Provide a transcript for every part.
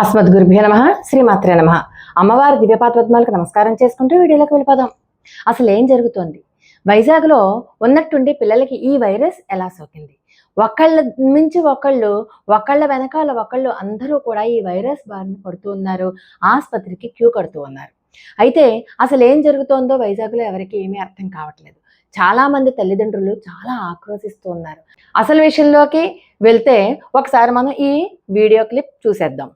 అస్మద్గురుభ్యో నమః శ్రీమాత్రే నమః. అమ్మవారి దివ్యపాదపద్మాలకు నమస్కారం చేసుకుంటూ వీడియోలోకి వెళ్ళిపోదాం. అసలు ఏం జరుగుతోంది? వైజాగ్లో ఉన్నట్టుండి పిల్లలకి ఈ వైరస్ ఎలా సోకింది? ఒకళ్ళ మించి ఒకళ్ళ వెనకాల ఒకళ్ళు అందరూ కూడా ఈ వైరస్ బారిన పడుతూ ఉన్నారు. ఆస్పత్రికి క్యూ కడుతూ ఉన్నారు. అయితే అసలు ఏం జరుగుతోందో వైజాగ్లో ఎవరికీ ఏమీ అర్థం కావట్లేదు. చాలా మంది తల్లిదండ్రులు చాలా ఆక్రోశిస్తూ ఉన్నారు. అసలు విషయంలోకి వెళ్తే ఒకసారి మనం ఈ వీడియో క్లిప్ చూసేద్దాం.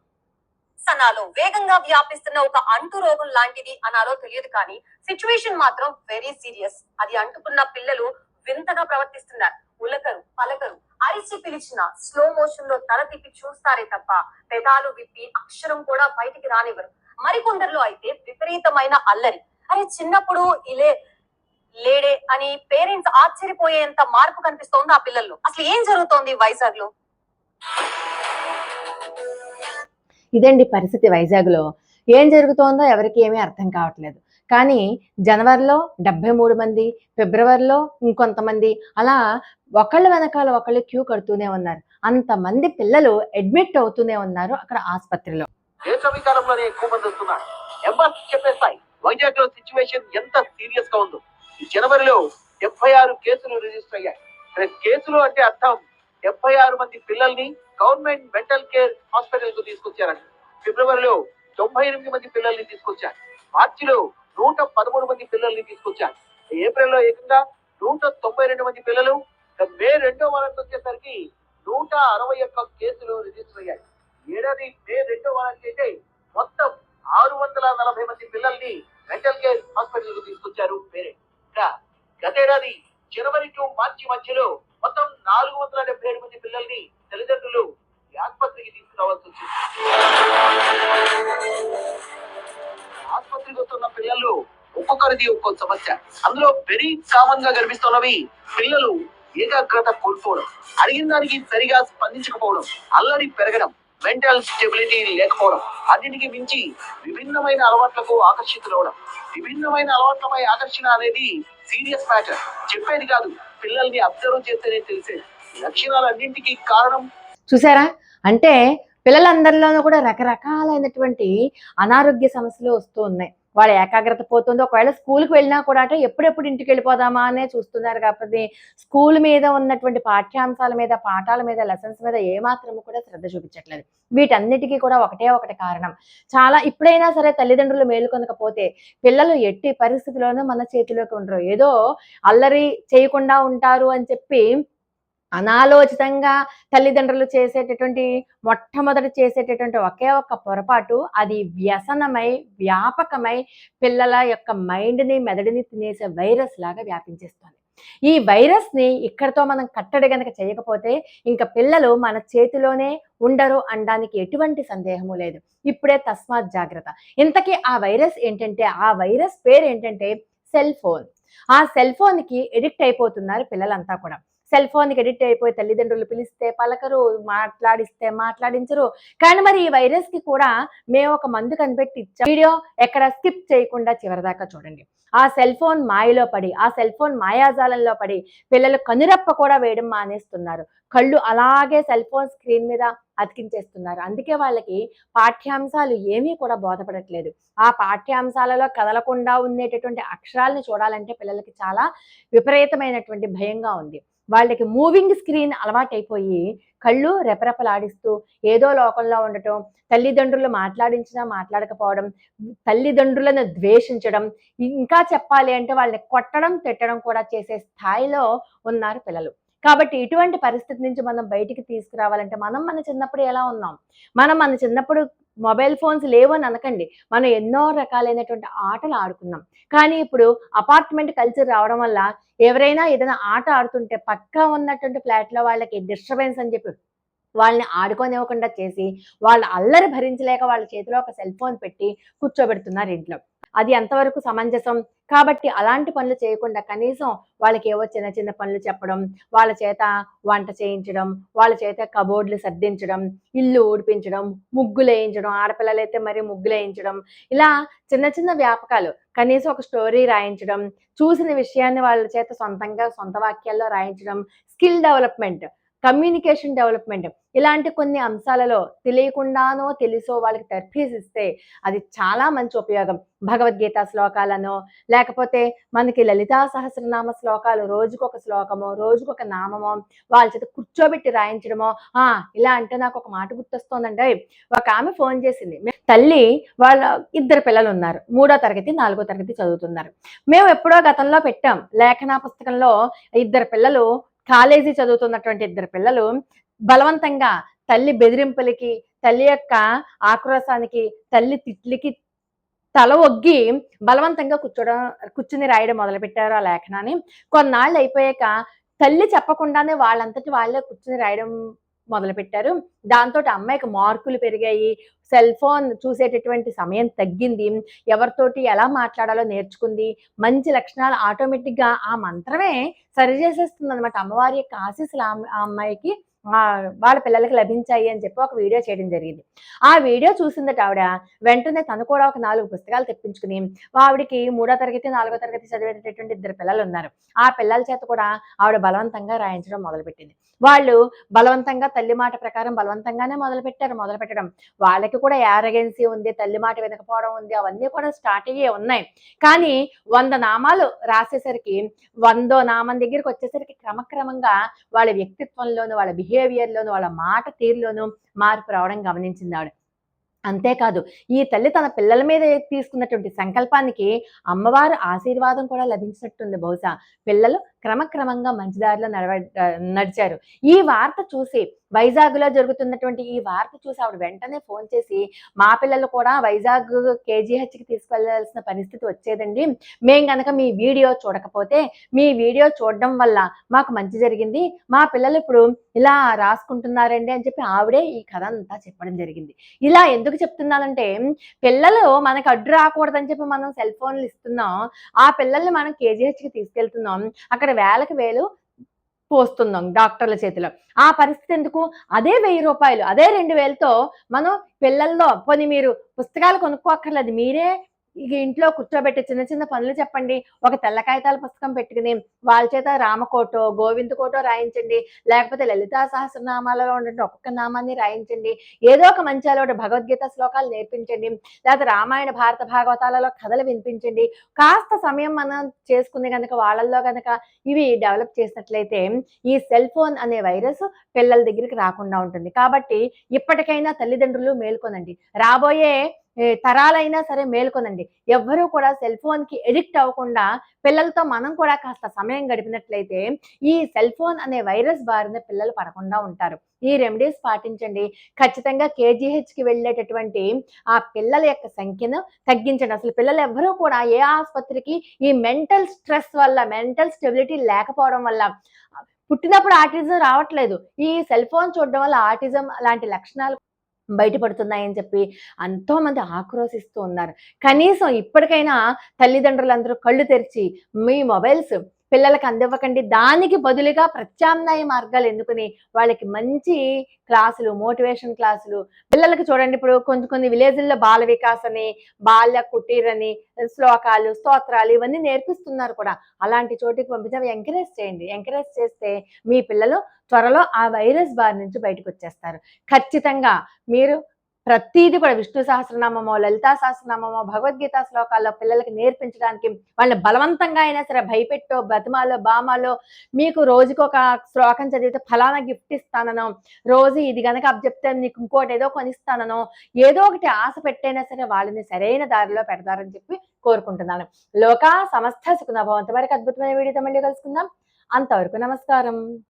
అనాలో వేగంగా వ్యాపిస్తున్న ఒక అంటు రోగం లాంటిది అనాలో తెలియదు కానీ సిచ్యువేషన్ మాత్రం వెరీ సీరియస్. అది అంటుకున్న పిల్లలు వింతగా ప్రవర్తిస్తున్నారు. ఉలకరు పలకరు, అరిచి పిలిచిన స్లో మోషన్ లో తల తిప్పి చూస్తారే తప్ప పెదాలు విప్పి అక్షరం కూడా బయటికి రానివ్వరు. మరికొందరిలో అయితే విపరీతమైన అల్లరి. అరే చిన్నప్పుడు ఇలే లేడే అని పేరెంట్స్ ఆశ్చర్యపోయేంత మార్పు కనిపిస్తోంది ఆ పిల్లల్లో. అసలు ఏం జరుగుతోంది వైజాగ్ లో? ఇదండి పరిస్థితి వైజాగ్లో. ఏం జరుగుతోందో ఎవరికి ఏమీ అర్థం కావట్లేదు. కానీ జనవరిలో 73 మంది, ఫిబ్రవరిలో ఇంకొంతమంది, అలా ఒకళ్ళ వెనకాల ఒకళ్ళు క్యూ కడుతూనే ఉన్నారు. అంతమంది పిల్లలు అడ్మిట్ అవుతూనే ఉన్నారు అక్కడ ఆసుపత్రిలో. దేశవికారంలోనే ఎక్కువ మంది వస్తున్నారు. ఎంబర్స్ చెప్పేస్తాయి వైజాగ్ లో సిచ్యువేషన్ ఎంత సీరియస్ గా ఉందో. జనవరిలో 76 కేసులు రిజిస్టర్ అయ్యాయి. కేసులు అంటే అర్థం 76 మంది పిల్లల్ని గవర్నమెంట్ మెంటల్ కేర్ హాస్పిటల్ కు తీసుకొచ్చారంట. ఫిబ్రవరిలో 98 మంది పిల్లల్ని తీసుకొచ్చారు. మార్చిలో 113 మంది పిల్లల్ని తీసుకొచ్చారు. ఏప్రిల్లో ఏకంగా 192 మంది పిల్లలు. మే 2వ వారానికి వచ్చేసరికి 161 కేసులు రిజిస్టర్ అయ్యాయి. ఏడాది మే 2వ వారానికి అయితే మొత్తం 640 మంది పిల్లల్ని మెంటల్ కేర్ హాస్పిటల్ కు తీసుకొచ్చారు పేరెంట్స్. ఇంకా గతేడాది జనవరి టు మార్చి మధ్యలో మొత్తం 477 మంది పిల్లల్ని తల్లిదండ్రులు ఆసుపత్రికి తీసుకురావాల్సి వచ్చింది. ఆసుపత్రికి వస్తున్న పిల్లలు ఒక్కొక్కరిది ఒక్కొక్క సమస్య. అందులో వెరీ కామన్ గా కనిపిస్తున్నవి పిల్లలు ఏకాగ్రత కోల్పోవడం, అడిగిన దానికి సరిగా స్పందించకపోవడం, అల్లరి పెరగడం, మెంటల్ స్టెబిలిటీ లేకపోవడం, అన్నిటికి మించి విభిన్నమైన అలవాట్లకు ఆకర్షితులవడం. విభిన్నమైన అలవాట్లపై ఆకర్షణ అనేది సీరియస్ మ్యాటర్. చెప్పేది కాదు, పిల్లల్ని అబ్జర్వ్ చేస్తేనే తెలిసేది. లక్షణాలన్నింటికి కారణం చూసారా? అంటే పిల్లలందరిలోనూ కూడా రకరకాలైనటువంటి అనారోగ్య సమస్యలు వస్తూ ఉన్నాయి. వాళ్ళ ఏకాగ్రత పోతుంది. ఒకవేళ స్కూల్కి వెళ్ళినా కూడా ఎప్పుడెప్పుడు ఇంటికి వెళ్ళిపోదామా అనే చూస్తున్నారు. కాకపోతే స్కూల్ మీద ఉన్నటువంటి పాఠ్యాంశాల మీద, పాఠాల మీద, లెసన్స్ మీద ఏమాత్రము కూడా శ్రద్ధ చూపించట్లేదు. వీటన్నిటికీ కూడా ఒకటే కారణం. ఇప్పుడైనా సరే తల్లిదండ్రులు మేలుకొనకపోతే పిల్లలు ఎట్టి పరిస్థితుల్లోనూ మన చేతిలోకి ఉండరు. ఏదో అల్లరి చేయకుండా ఉంటారు అని చెప్పి అనాలోచితంగా తల్లిదండ్రులు మొట్టమొదటి చేసేటటువంటి ఒకే ఒక్క పొరపాటు, అది వ్యసనమై వ్యాపకమై పిల్లల యొక్క మైండ్ని మెదడుని తినేసే వైరస్ లాగా వ్యాపించేస్తుంది. ఈ వైరస్ని ఇక్కడితో మనం కట్టడి గనక చేయకపోతే ఇంకా పిల్లలు మన చేతిలోనే ఉండరు అనడానికి ఎటువంటి సందేహము లేదు. ఇప్పుడే తస్మాత్ జాగ్రత్త. ఇంతకీ ఆ వైరస్ ఏంటంటే, ఆ వైరస్ పేరు ఏంటంటే సెల్ ఫోన్. ఆ సెల్ ఫోన్కి ఎడిక్ట్ అయిపోతున్నారు పిల్లలంతా కూడా. సెల్ ఫోన్కి ఎడిక్ట్ అయిపోయి తల్లిదండ్రులు పిలిస్తే పలకరు, మాట్లాడిస్తే మాట్లాడించరు. కానీ మరి ఈ వైరస్కి కూడా మేము ఒక మందు కనిపెట్టి ఇచ్చాం. వీడియో ఎక్కడ స్కిప్ చేయకుండా చివరిదాకా చూడండి. ఆ సెల్ ఫోన్ మాయలో పడి, ఆ సెల్ ఫోన్ మాయాజాలంలో పడి పిల్లలు కనురెప్ప కూడా వేయడం మానేస్తున్నారు. కళ్ళు అలాగే సెల్ ఫోన్ స్క్రీన్ మీద అతికించేస్తున్నారు. అందుకే వాళ్ళకి పాఠ్యాంశాలు ఏమీ కూడా బోధపడట్లేదు. ఆ పాఠ్యాంశాలలో కదలకుండా ఉండేటటువంటి అక్షరాలను చూడాలంటే పిల్లలకి చాలా విపరీతమైనటువంటి భయంగా ఉంది. వాళ్ళకి మూవింగ్ స్క్రీన్ అలవాటైపోయి కళ్ళు రెపరెపలాడిస్తూ ఏదో లోకంలో ఉండటం, తల్లిదండ్రులు మాట్లాడించినా మాట్లాడకపోవడం, తల్లిదండ్రులను ద్వేషించడం, ఇంకా చెప్పాలి అంటే వాళ్ళని కొట్టడం, తిట్టడం కూడా చేసే స్థాయిలో ఉన్నారు పిల్లలు. కాబట్టి ఇటువంటి పరిస్థితి నుంచి మనం బయటికి తీసుకురావాలంటే మన చిన్నప్పుడు ఎలా ఉన్నాం? మన చిన్నప్పుడు మొబైల్ ఫోన్స్ లేవు అని అనకండి. మనం ఎన్నో రకాలైనటువంటి ఆటలు ఆడుకున్నాం. కానీ ఇప్పుడు అపార్ట్మెంట్ కల్చర్ రావడం వల్ల ఎవరైనా ఏదైనా ఆట ఆడుతుంటే పక్కా ఉన్నటువంటి ఫ్లాట్‌లో వాళ్ళకి డిస్టర్బెన్స్ అని చెప్పి వాళ్ళని ఆడుకోనివ్వకుండా చేసి, వాళ్ళ అల్లరి భరించలేక వాళ్ళ చేతిలో ఒక సెల్ ఫోన్ పెట్టి కూర్చోబెడుతున్నారు ఇంట్లో. అది ఎంతవరకు సమంజసం? కాబట్టి అలాంటి పనులు చేయకుండా కనీసం వాళ్ళకేవో చిన్న పనులు చెప్పడం, వాళ్ళ చేత వంట చేయించడం, వాళ్ళ చేత కబోర్డ్‌లు సర్దించడం, ఇల్లు ఊడిపించడం, ముగ్గులేయించడం, ఆడపిల్లలైతే మరి ముగ్గులేయించడం, ఇలా చిన్న వ్యాపకాలు. కనీసం ఒక స్టోరీ రాయించడం, చూసిన విషయాన్ని వాళ్ళ చేత సొంత వాక్యాల్లో రాయించడం, స్కిల్ డెవలప్‌మెంట్. కమ్యూనికేషన్ డెవలప్మెంట్, ఇలాంటి కొన్ని అంశాలలో తెలియకుండానో తెలుసో వాళ్ళకి తర్ఫీసిస్తే అది చాలా మంచి ఉపయోగం. భగవద్గీత శ్లోకాలనో, లేకపోతే మనకి లలితా సహస్రనామ శ్లోకాలు రోజుకొక శ్లోకమో, రోజుకొక నామమో వాళ్ళ చేత కూర్చోబెట్టి రాయించడమో. ఇలా అంటే నాకు ఒక మాట గుర్తొస్తోందండి. ఒక ఆమె ఫోన్ చేసింది. తల్లి వాళ్ళ 2 పిల్లలున్నారు. 3వ తరగతి, 4వ తరగతి చదువుతున్నారు. మేము ఎప్పుడో గతంలో పెట్టాం. లేఖనా పుస్తకంలో 2 పిల్లలు, కాలేజీ చదువుతున్నటువంటి 2 పిల్లలు బలవంతంగా తల్లి బెదిరింపులకి, తల్లి యొక్క ఆక్రోశానికి, తల్లి తిట్లకి తల ఒగ్గి బలవంతంగా కూర్చుని రాయడం మొదలుపెట్టారు ఆ లేఖనాన్ని. కొన్నాళ్ళు అయిపోయాక తల్లి చెప్పకుండానే వాళ్ళంతట వాళ్ళే కూర్చుని రాయడం మొదలుపెట్టారు. దాంతోటి అమ్మాయికి మార్కులు పెరిగాయి. సెల్ ఫోన్ చూసేటటువంటి సమయం తగ్గింది. ఎవరితోటి ఎలా మాట్లాడాలో నేర్చుకుంది. మంచి లక్షణాలు ఆటోమేటిక్‌గా ఆ మంత్రమే సరిచేసేస్తుందనమాట. అమ్మవారి యొక్క ఆశీస్సులు ఆ అమ్మాయికి వాళ్ళ పిల్లలకి లభించాయి అని చెప్పి ఒక వీడియో చేయడం జరిగింది. ఆ వీడియో చూసిందట ఆవిడ. వెంటనే తను కూడా ఒక 4 పుస్తకాలు తెప్పించుకుని, ఆవిడకి 3వ తరగతి, 4వ తరగతి చదివేటటువంటి 2 పిల్లలున్నారు. ఆ పిల్లల చేత కూడా ఆవిడ బలవంతంగా రాయించడం మొదలుపెట్టింది. వాళ్ళు బలవంతంగా తల్లి మాట ప్రకారం బలవంతంగానే మొదలుపెట్టడం. వాళ్ళకి కూడా యారగెన్సీ ఉంది, తల్లి మాట వినకపోవడం ఉంది. అవన్నీ కూడా స్టార్ట్ అయ్యే ఉన్నాయి. కానీ 100 నామాలు రాసేసరికి, 100ో నామం దగ్గరికొచ్చేసరికి క్రమక్రమంగా వాళ్ళ వ్యక్తిత్వంలోను, వాళ్ళ బిహేవియర్‌లోను, వాళ్ళ మాట తీరులోను మార్పు రావడం గమనించిందావిడ. అంతేకాదు, ఈ తల్లి తన పిల్లల మీద తీసుకున్నటువంటి సంకల్పానికి అమ్మవారు ఆశీర్వాదం కూడా లభించినట్టుంది బహుశా. పిల్లలు క్రమక్రమంగా మంచి దారిలో నడిచారు. ఈ వార్త చూసి, వైజాగ్‌లో జరుగుతున్నటువంటి ఈ వార్త చూసి ఆవిడ వెంటనే ఫోన్ చేసి, మా పిల్లలు కూడా వైజాగ్ కేజీహెచ్‌కి తీసుకెళ్లాల్సిన పరిస్థితి వచ్చేదండి. మేము గనక మీ వీడియో చూడకపోతే, మీ వీడియో చూడడం వల్ల మాకు మంచి జరిగింది. మా పిల్లలు ఇప్పుడు ఇలా రాసుకుంటున్నారండి అని చెప్పి ఆవిడే ఈ కథ అంతా చెప్పడం జరిగింది. ఇలా ఎందుకు చెప్తున్నానంటే, పిల్లలు మనకు అడ్డు రాకూడదని చెప్పి మనం సెల్ ఫోన్లు ఇస్తున్నాం. ఆ పిల్లల్ని మనం కేజీహెచ్‌కి తీసుకెళ్తున్నాం. అక్కడ వేలకు వేలు పోస్తున్నాం డాక్టర్ల చేతిలో. ఆ పరిస్థితి ఎందుకు? అదే రూ. 1000, అదే 2000తో మనం పిల్లల్లో పోనీ మీరు పుస్తకాలు కొనుక్కోక్కర్లేదు. మీరే ఇక ఇంట్లో కూర్చోబెట్టి చిన్న చిన్న పనులు చెప్పండి. ఒక తెల్ల కాగితాల పుస్తకం పెట్టుకుని వాళ్ళ చేత రామకోటో, గోవిందకోటో రాయించండి. లేకపోతే లలితా సహస్రనామాలలో ఉన్నటువంటి ఒక్కొక్క నామాన్ని రాయించండి. ఏదో ఒక మంచి అలవాటు భగవద్గీత శ్లోకాలు నేర్పించండి. లేకపోతే రామాయణ, భారత, భాగవతాలలో కథలు వినిపించండి. కాస్త సమయం మనం చేసుకుని గనక వాళ్ళల్లో గనక ఇవి డెవలప్ చేసినట్లయితే ఈ సెల్ ఫోన్ అనే వైరస్ పిల్లల దగ్గరికి రాకుండా ఉంటుంది. కాబట్టి ఇప్పటికైనా తల్లిదండ్రులు మేల్కొనండి. రాబోయే తరాలైనా సరే మేల్కొనండి. ఎవ్వరూ కూడా సెల్ ఫోన్‌కి అడిక్ట్ అవ్వకుండా పిల్లలతో మనం కూడా కాస్త సమయం గడిపినట్లయితే ఈ సెల్ ఫోన్ అనే వైరస్ బారిన పిల్లలు పడకుండా ఉంటారు. ఈ రెమెడీస్ పాటించండి. ఖచ్చితంగా కేజీహెచ్‌కి వెళ్ళేటటువంటి ఆ పిల్లల యొక్క సంఖ్యను తగ్గించండి. అసలు పిల్లలు ఎవ్వరూ కూడా ఏ ఆసుపత్రికి ఈ మెంటల్ స్ట్రెస్ వల్ల, మెంటల్ స్టెబిలిటీ లేకపోవడం వల్ల పుట్టినప్పుడు ఆటిజం రావట్లేదు. ఈ సెల్ ఫోన్ చూడడం వల్ల ఆటిజం లాంటి లక్షణాలు బయటపడుతున్నాయని చెప్పి ఎంతోమంది ఆక్రోశిస్తూ ఉన్నారు. కనీసం ఇప్పటికైనా తల్లిదండ్రులందరూ కళ్ళు తెరిచి మీ మొబైల్స్ పిల్లలకి అందివ్వకండి. దానికి బదులుగా ప్రత్యామ్నాయ మార్గాలు ఎన్నుకుని వాళ్ళకి మంచి క్లాసులు, మోటివేషన్ క్లాసులు పిల్లలకి చూడండి. ఇప్పుడు కొన్ని విలేజ్‌ల్లో బాల వికాస్ అని, బాల్య కుటీర్ అని, శ్లోకాలు, స్తోత్రాలు ఇవన్నీ నేర్పిస్తున్నారు కూడా. అలాంటి చోటికి పంపించి ఎంకరేజ్ చేయండి. ఎంకరేజ్ చేస్తే మీ పిల్లలు త్వరలో ఆ వైరస్ బారి నుంచి బయటకొచ్చేస్తారు. ఖచ్చితంగా మీరు ప్రతీది కూడా విష్ణు సహస్రనామమో, లలితా సహస్రనామమో, భగవద్గీత శ్లోకాల్లో పిల్లలకి నేర్పించడానికి వాళ్ళని బలవంతంగా అయినా సరే భయపెట్టో, బతిమాలో, బామాలో మీకు రోజుకొక శ్లోకం చదివితే ఫలానా గిఫ్ట్ ఇస్తాననో, రోజు ఇది గనక అప్పజెప్తే నీకు ఇంకోటి ఏదో కొనిస్తాననో, ఏదో ఒకటి ఆశ పెట్టైనా సరే వాళ్ళని సరైన దారిలో పెడతారని చెప్పి కోరుకుంటున్నాను. లోకా సమస్త సుఖినో భవంతు. మరొక అద్భుతమైన వీడియోతో మళ్ళీ కలుసుకుందాం. అంతవరకు నమస్కారం.